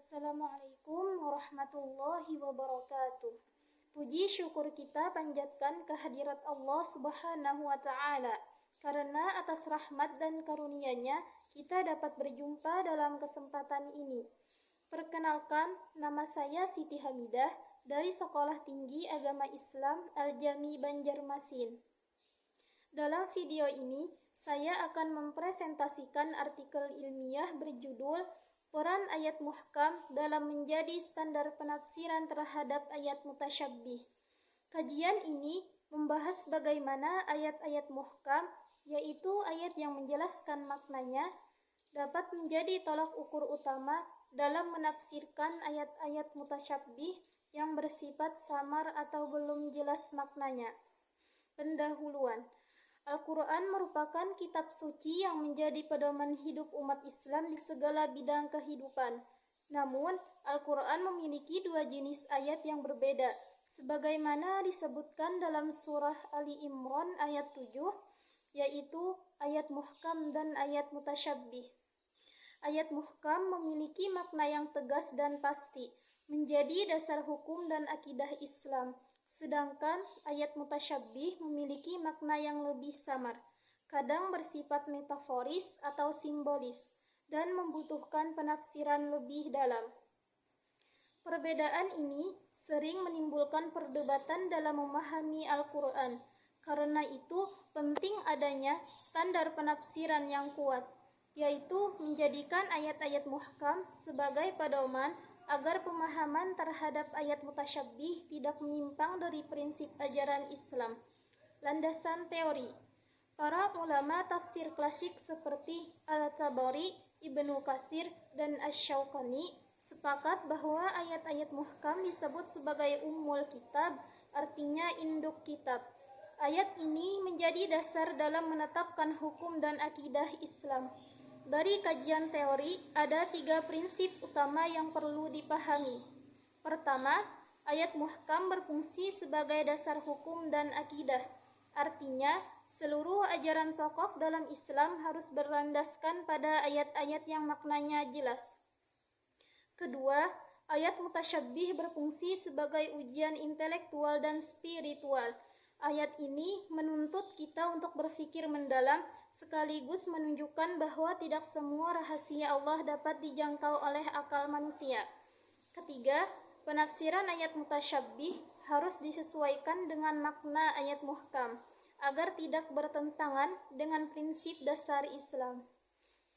Assalamualaikum warahmatullahi wabarakatuh. Puji syukur kita panjatkan kehadirat Allah Subhanahu wa Ta'ala, karena atas rahmat dan karunia-Nya kita dapat berjumpa dalam kesempatan ini. Perkenalkan, nama saya Siti Hamidah dari Sekolah Tinggi Agama Islam Al-Jami Banjarmasin. Dalam video ini, saya akan mempresentasikan artikel ilmiah berjudul Peran ayat muhkam dalam menjadi standar penafsiran terhadap ayat mutasyabbih. Kajian ini membahas bagaimana ayat-ayat muhkam, yaitu ayat yang menjelaskan maknanya, dapat menjadi tolak ukur utama dalam menafsirkan ayat-ayat mutasyabbih yang bersifat samar atau belum jelas maknanya. Pendahuluan. Al-Quran merupakan kitab suci yang menjadi pedoman hidup umat Islam di segala bidang kehidupan. Namun, Al-Quran memiliki dua jenis ayat yang berbeda, sebagaimana disebutkan dalam surah Ali Imran ayat 7, yaitu ayat muhkam dan ayat mutasyabbih. Ayat muhkam memiliki makna yang tegas dan pasti, menjadi dasar hukum dan akidah Islam. Sedangkan ayat mutasyabbih memiliki makna yang lebih samar, kadang bersifat metaforis atau simbolis, dan membutuhkan penafsiran lebih dalam. Perbedaan ini sering menimbulkan perdebatan dalam memahami Al-Quran. Karena itu, penting adanya standar penafsiran yang kuat, yaitu menjadikan ayat-ayat muhkam sebagai pedoman agar pemahaman terhadap ayat mutasyabbih tidak menyimpang dari prinsip ajaran Islam. Landasan teori. Para ulama tafsir klasik seperti Al-Tabari, Ibnu Katsir, dan Asy-Syaukani sepakat bahwa ayat-ayat muhkam disebut sebagai ummul kitab, artinya induk kitab. Ayat ini menjadi dasar dalam menetapkan hukum dan akidah Islam. Dari kajian teori, ada 3 prinsip utama yang perlu dipahami. Pertama, ayat muhkam berfungsi sebagai dasar hukum dan akidah. Artinya, seluruh ajaran pokok dalam Islam harus berlandaskan pada ayat-ayat yang maknanya jelas. Kedua, ayat mutasyabbih berfungsi sebagai ujian intelektual dan spiritual. Ayat ini menuntut kita untuk berpikir mendalam, sekaligus menunjukkan bahwa tidak semua rahasia Allah dapat dijangkau oleh akal manusia. Ketiga, penafsiran ayat mutasyabbih harus disesuaikan dengan makna ayat muhkam, agar tidak bertentangan dengan prinsip dasar Islam.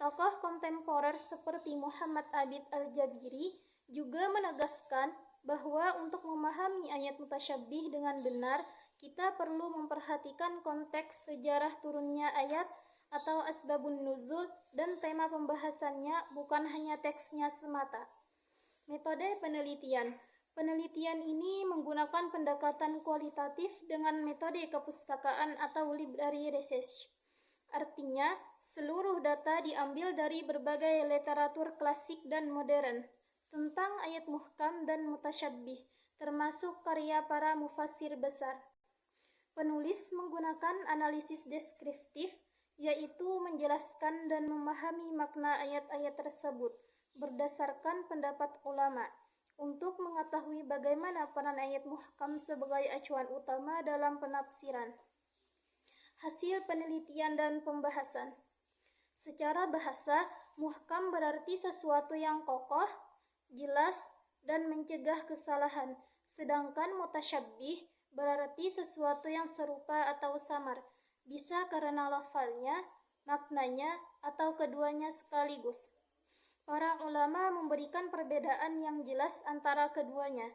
Tokoh kontemporer seperti Muhammad Abid Al-Jabiri juga menegaskan bahwa untuk memahami ayat mutasyabbih dengan benar, kita perlu memperhatikan konteks sejarah turunnya ayat atau asbabun nuzul dan tema pembahasannya, bukan hanya teksnya semata. Metode penelitian. Penelitian ini menggunakan pendekatan kualitatif dengan metode kepustakaan atau library research. Artinya, seluruh data diambil dari berbagai literatur klasik dan modern tentang ayat muhkam dan mutasyabbih, termasuk karya para mufassir besar. Penulis menggunakan analisis deskriptif, yaitu menjelaskan dan memahami makna ayat-ayat tersebut berdasarkan pendapat ulama, untuk mengetahui bagaimana peran ayat muhkam sebagai acuan utama dalam penafsiran. Hasil penelitian dan pembahasan. Secara bahasa, muhkam berarti sesuatu yang kokoh, jelas, dan mencegah kesalahan, sedangkan mutasyabbih berarti sesuatu yang serupa atau samar, bisa karena lafalnya, maknanya, atau keduanya sekaligus. Para ulama memberikan perbedaan yang jelas antara keduanya.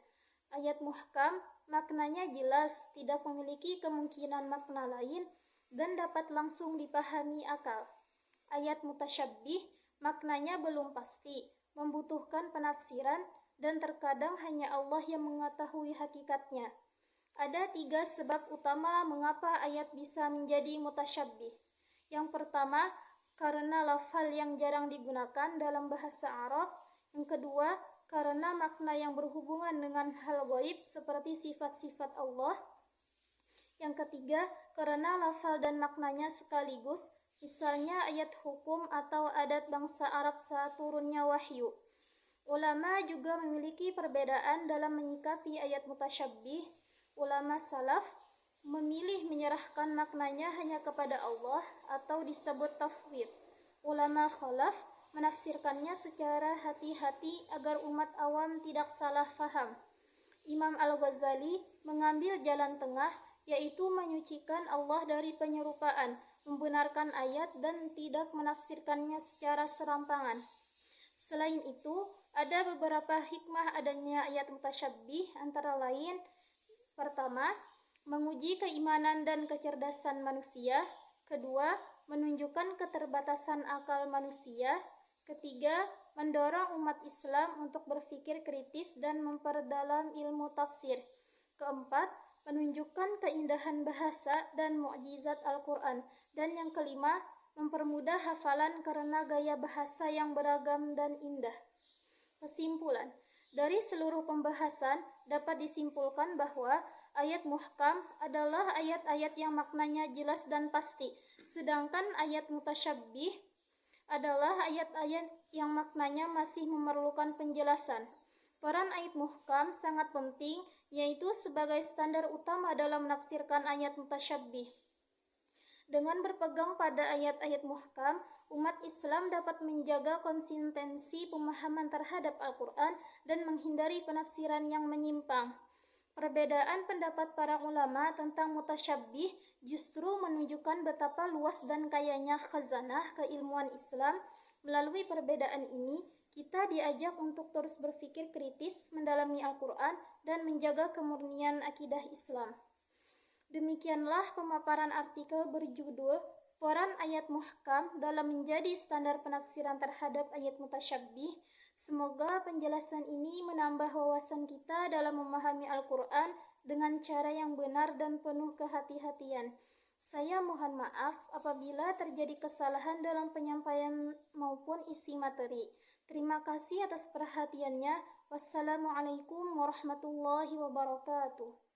Ayat muhkam maknanya jelas, tidak memiliki kemungkinan makna lain, dan dapat langsung dipahami akal. Ayat mutasyabbih maknanya belum pasti, membutuhkan penafsiran, dan terkadang hanya Allah yang mengetahui hakikatnya. Ada 3 sebab utama mengapa ayat bisa menjadi mutasyabbih. Yang pertama, karena lafal yang jarang digunakan dalam bahasa Arab. Yang kedua, karena makna yang berhubungan dengan hal gaib seperti sifat-sifat Allah. Yang ketiga, karena lafal dan maknanya sekaligus, misalnya ayat hukum atau adat bangsa Arab saat turunnya wahyu. Ulama juga memiliki perbedaan dalam menyikapi ayat mutasyabbih. Ulama salaf memilih menyerahkan maknanya hanya kepada Allah atau disebut tafwid. Ulama khalaf menafsirkannya secara hati-hati agar umat awam tidak salah faham. Imam Al-Ghazali mengambil jalan tengah, yaitu menyucikan Allah dari penyerupaan, membenarkan ayat dan tidak menafsirkannya secara serampangan. Selain itu, ada beberapa hikmah adanya ayat mutasyabbih, antara lain: pertama, menguji keimanan dan kecerdasan manusia. Kedua, menunjukkan keterbatasan akal manusia. Ketiga, mendorong umat Islam untuk berpikir kritis dan memperdalam ilmu tafsir. Keempat, menunjukkan keindahan bahasa dan mukjizat Al-Quran. Dan yang kelima, mempermudah hafalan karena gaya bahasa yang beragam dan indah. Kesimpulan, dari seluruh pembahasan dapat disimpulkan bahwa ayat muhkam adalah ayat-ayat yang maknanya jelas dan pasti, sedangkan ayat mutasyabbih adalah ayat-ayat yang maknanya masih memerlukan penjelasan. Peran ayat muhkam sangat penting, yaitu sebagai standar utama dalam menafsirkan ayat mutasyabbih. Dengan berpegang pada ayat-ayat muhkam, umat Islam dapat menjaga konsistensi pemahaman terhadap Al-Quran dan menghindari penafsiran yang menyimpang. Perbedaan pendapat para ulama tentang mutasyabbih justru menunjukkan betapa luas dan kayanya khazanah keilmuan Islam. Melalui perbedaan ini, kita diajak untuk terus berpikir kritis, mendalami Al-Quran, dan menjaga kemurnian akidah Islam. Demikianlah pemaparan artikel berjudul Peran Ayat Muhkam dalam menjadi standar penafsiran terhadap ayat mutasyabbih. Semoga penjelasan ini menambah wawasan kita dalam memahami Al-Quran dengan cara yang benar dan penuh kehati-hatian. Saya mohon maaf apabila terjadi kesalahan dalam penyampaian maupun isi materi. Terima kasih atas perhatiannya. Wassalamualaikum warahmatullahi wabarakatuh.